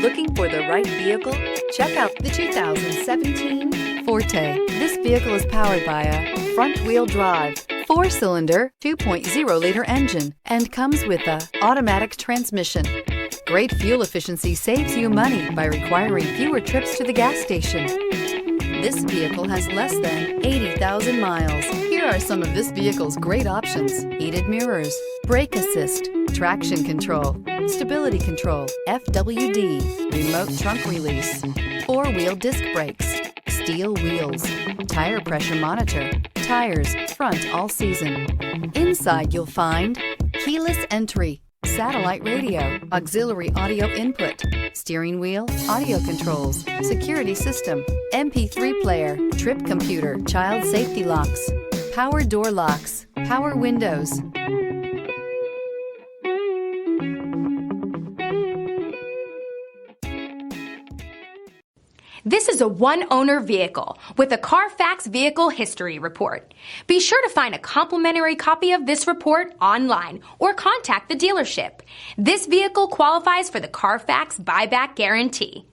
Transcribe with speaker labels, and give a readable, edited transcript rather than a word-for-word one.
Speaker 1: Looking for the right vehicle? Check out the 2017 Forte. This vehicle is powered by a front-wheel drive, 4-cylinder, 2.0-liter engine, and comes with a automatic transmission. Great fuel efficiency saves you money by requiring fewer trips to the gas station. This vehicle has less than 80,000 miles. Here are some of this vehicle's great options: heated mirrors, brake assist, traction control, stability control, FWD, remote trunk release, 4-wheel disc brakes, steel wheels, tire pressure monitor, tires front all season. Inside you'll find keyless entry, satellite radio, auxiliary audio input, steering wheel audio controls, security system, MP3 player, trip computer, child safety locks, power door locks, power windows.
Speaker 2: This is a one-owner vehicle with a CARFAX Vehicle History Report. Be sure to find a complimentary copy of this report online or contact the dealership. This vehicle qualifies for the CARFAX Buyback Guarantee.